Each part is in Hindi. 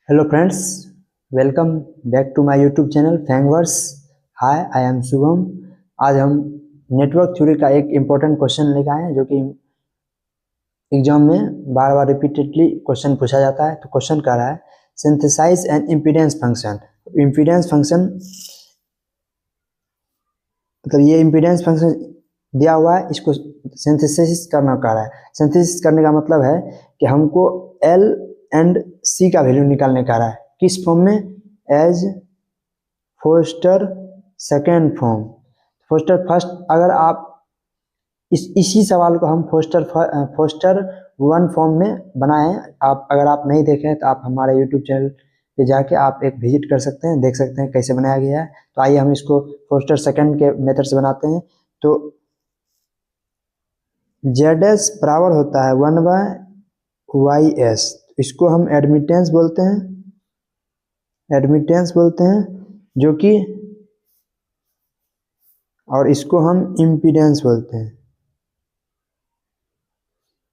Hello friends, welcome back to my YouTube channel Fangverse. Hi, I am Shubham. आज हम नेटवर्क थ्योरी का एक इम्पोर्टेंट क्वेश्चन लेकर आए हैं जो कि एग्जाम में बार बार रिपीटेडली क्वेश्चन पूछा जाता है। तो क्वेश्चन कह रहा है synthesise an impedance function. Impedance function मतलब ये इम्पीडेंस फंक्शन दिया हुआ है, इसको सिंथेसिस करना कह रहा है। सिंथेसिस करने का मतलब है कि हमको एल एंड सी का वैल्यू निकालने का रहा है। किस फॉर्म में? As Foster second form. Foster first, अगर आप इसी सवाल को हम फोस्टर वन फॉर्म में बनाए। अगर आप नहीं देखें तो आप हमारे यूट्यूब चैनल पे जाके आप एक विजिट कर सकते हैं, देख सकते हैं कैसे बनाया गया है। तो आइए हम इसको फोस्टर सेकेंड के मेथड से बनाते हैं। तो जेड एस बराबर होता है 1/YS। इसको हम एडमिटेंस बोलते हैं, जो कि, और इसको हम इम्पीडेंस बोलते हैं।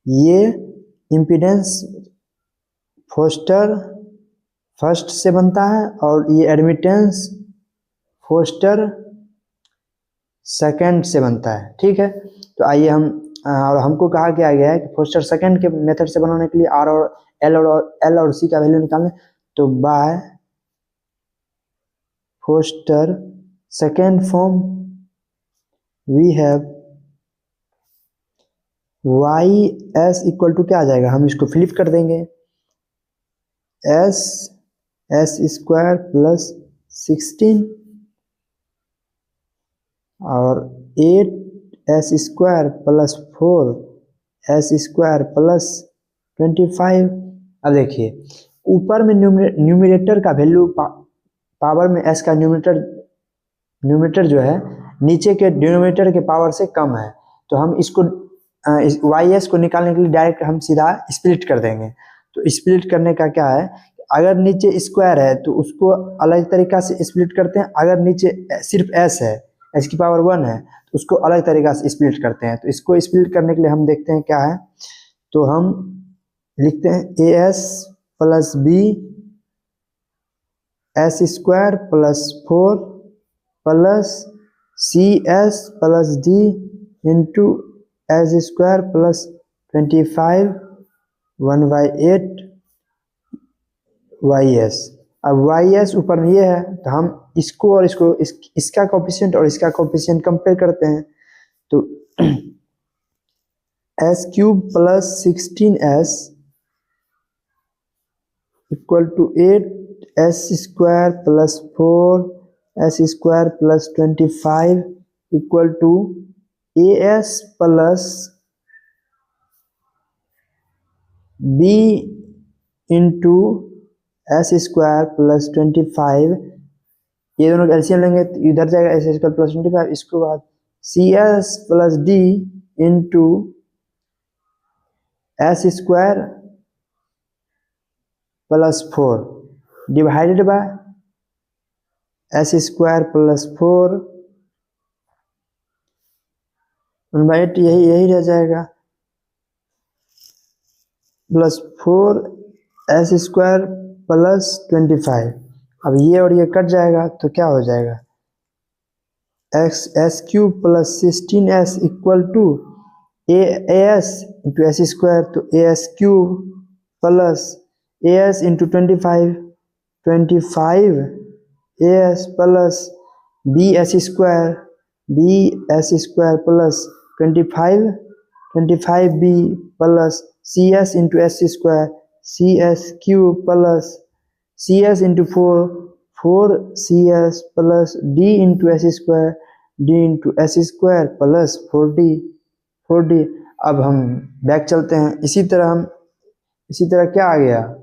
ये इम्पीडेंस फोस्टर फर्स्ट से बनता है और ये एडमिटेंस फोस्टर सेकंड से बनता है। ठीक है, तो आइए हम और हमको कहा गया है कि फोस्टर सेकंड के मेथड से बनाने के लिए आर और एल और सी का वैल्यू निकालने। तो by Foster second form we have Y S equal to क्या आ जाएगा, हम इसको फ्लिप कर देंगे। एस स्क्वायर प्लस 16 और 8 स्क्वायर प्लस 4 स्क्वायर प्लस 25। अब देखिए ऊपर में न्यूमरेटर का वैल्यू पावर में एस का न्यूमरेटर जो है नीचे के डिनोमिनेटर के पावर से कम है। तो हम इसको वाई एस को निकालने के लिए डायरेक्ट हम सीधा स्प्लिट कर देंगे। तो स्प्लिट करने का क्या है, अगर नीचे स्क्वायर है तो उसको अलग तरीका से स्प्लिट करते हैं। अगर नीचे सिर्फ एस है, एस की पावर 1 है, तो उसको अलग तरीका से स्प्लिट करते हैं। तो इसको स्प्लिट करने के लिए हम देखते हैं क्या है। तो हम लिखते हैं A S plus B S square plus 4 plus C S plus D into S square plus 25 1/8 Y S. अब वाई एस ऊपर में ये है, तो हम इसको और इसका कोफिशिएंट और इसका कोफिशिएंट कंपेयर करते हैं। तो S cube plus 16s equal to 8 S square plus 4 square plus 25 equal to A S plus B into S square plus 25। ये दोनों का एलसीएम लेंगे तो इधर जाएगा एस स्क्वायर प्लस 25। इसके बाद C S plus D into S square plus 4 divided by S square plus 4 1/8। यही रह जाएगा प्लस 4 एस स्क्वायर प्लस 25। अब ये और ये कट जाएगा तो क्या हो जाएगा, S cube plus 16s equal to A S into S square. तो A S cube plus A S into 25 A S plus B S square plus 25 B plus C S into S square C S cube plus C S into 4 C S plus D into S square D into S square plus 4d। अब हम बैक चलते हैं। इसी तरह क्या आ गया,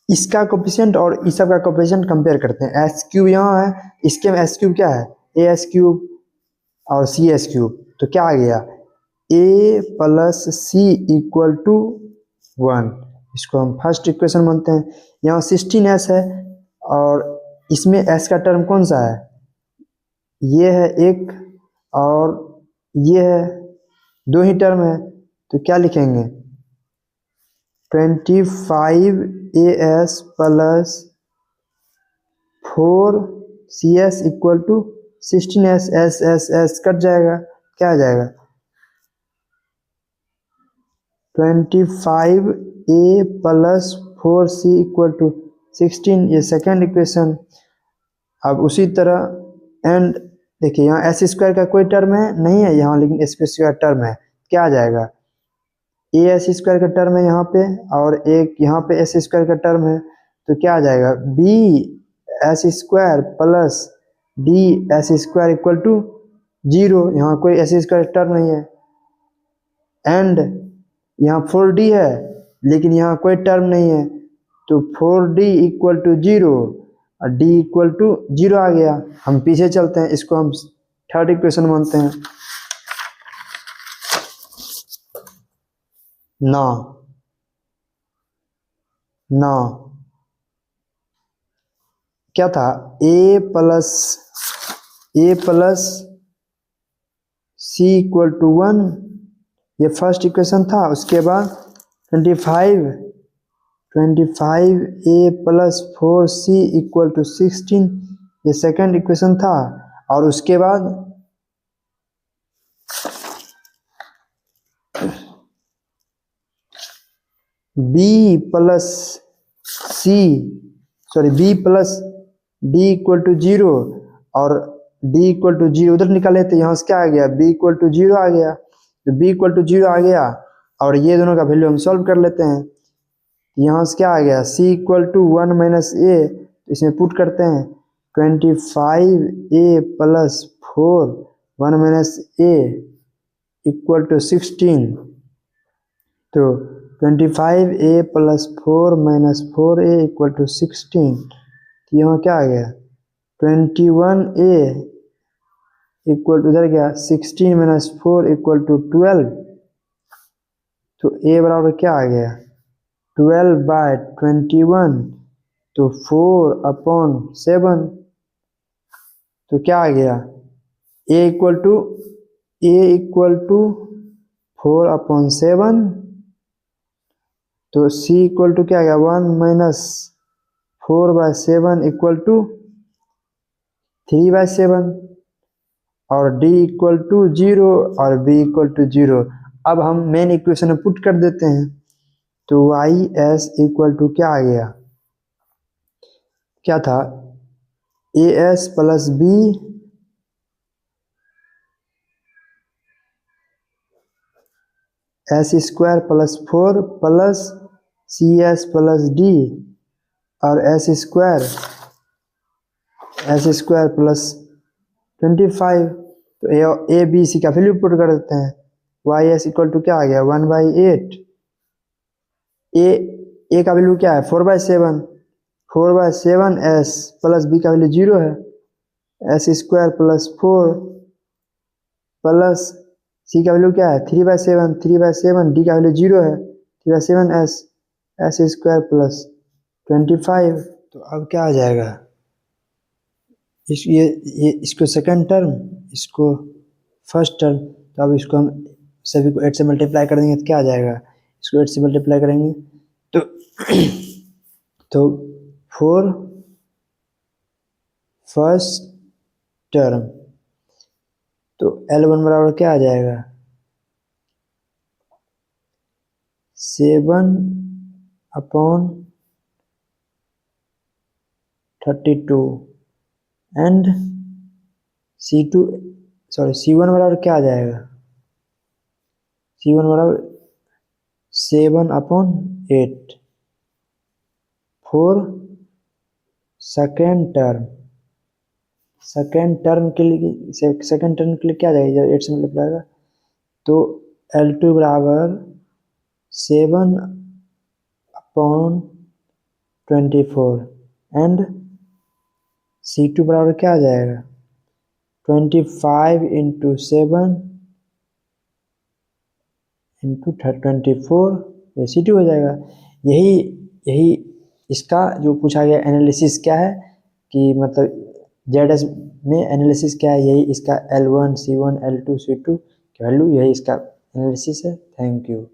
इसका कोफिशिएंट और इस सब का कोफिशिएंट कंपेयर करते हैं। एस क्यूब यहाँ है, इसके में एस क्यूब क्या है, ए एस क्यूब और सी एस क्यूब। तो क्या आ गया, ए प्लस सी इक्वल टू 1। इसको हम फर्स्ट इक्वेशन मानते हैं। यहाँ 16s है और इसमें s का टर्म कौन सा है, ये है एक और ये है, दो ही टर्म है। तो क्या लिखेंगे, 25AS plus 4CS equal to 16S। S cut जाएगा, क्या आ जाएगा 25A plus 4C equal to 16, ये सेकेंड इक्वेशन। अब उसी तरह एंड देखिए यहाँ एस स्क्वायर का कोई टर्म है नहीं है यहाँ, लेकिन एस स्क्वायर टर्म है, क्या आ जाएगा ए एस स्क्वायर का टर्म है यहाँ पे और एक यहाँ पे एस स्क्वायर का टर्म है, तो क्या आ जाएगा B S square plus D S square equal to 0। यहाँ कोई एस स्क्वायर टर्म नहीं है। एंड यहाँ 4D है लेकिन यहाँ कोई टर्म नहीं है, तो 4D इक्वल टू 0 और D इक्वल टू 0 आ गया। हम पीछे चलते हैं, इसको हम थर्ड इक्वेशन मानते हैं। ना ना क्या था ए प्लस सी इक्वल टू 1, ये फर्स्ट इक्वेशन था। उसके बाद 25A plus 4C equal to 16, ये सेकेंड इक्वेशन था। और उसके बाद B plus D equal to 0 और D इक्वल टू 0 उधर निकाले थे, यहाँ से क्या आ गया B इक्वल टू 0 आ गया। तो B इक्वल टू 0 आ गया और ये दोनों का वैल्यू हम सॉल्व कर लेते हैं। यहाँ से क्या आ गया C equal to 1 minus A, तो इसमें पुट करते हैं 25A plus 4 1 minus A equal to 16, तो 25A plus 4 minus 4A equal to 16, तो यहाँ क्या आ गया 21A इक्वल टू उधर गया 16 माइनस 4 इक्वल टू 12, तो A बराबर क्या आ गया 12/21, तो 4/7, तो क्या आ गया A इक्वल टू 4/7, तो C इक्वल टू क्या आ गया 1 माइनस 4/7 इक्वल टू 3/7 और D इक्वल टू 0 और B इक्वल टू 0। अब हम मेन इक्वेशन में पुट कर देते हैं, तो YS इक्वल टू क्या आ गया, क्या था AS plus B S square plus 4 plus CS plus D और एस स्क्वायर प्लस 25, तो ए बी सी का वैल्यू पुट कर देते हैं। YS इक्वल टू क्या आ गया 1/8, ए का वैल्यू क्या है 4/7 एस प्लस बी का वैल्यू 0 है, एस स्क्वायर प्लस 4 प्लस सी का वैल्यू क्या है 3/7 डी का वैल्यू 0 है 3/7 एस स्क्वायर प्लस 25, तो अब क्या आ जाएगा ये इसको सेकंड टर्म, इसको फर्स्ट टर्म, तो अब इसको हम सभी को 8 से मल्टीप्लाई कर देंगे तो क्या आ जाएगा, इसको 8 से मल्टीप्लाई करेंगे तो 4 फर्स्ट टर्म, तो L1 बराबर क्या आ जाएगा 7/32 एंड C1 बराबर क्या आ जाएगा C1 बराबर 7/8 4 सेकेंड टर्म के लिए क्या जाएगा 8 से मल्टीप्लाई होगा, तो L2 बराबर 7/24 एंड C2 बराबर क्या आ जाएगा 25 × 7 × 24, ये C2 हो जाएगा। यही इसका जो पूछा गया एनालिसिस क्या है कि मतलब ZS में एनालिसिस क्या है, यही इसका L1 C1 L2 C2 की वैल्यू, यही इसका एनालिसिस है। Thank you.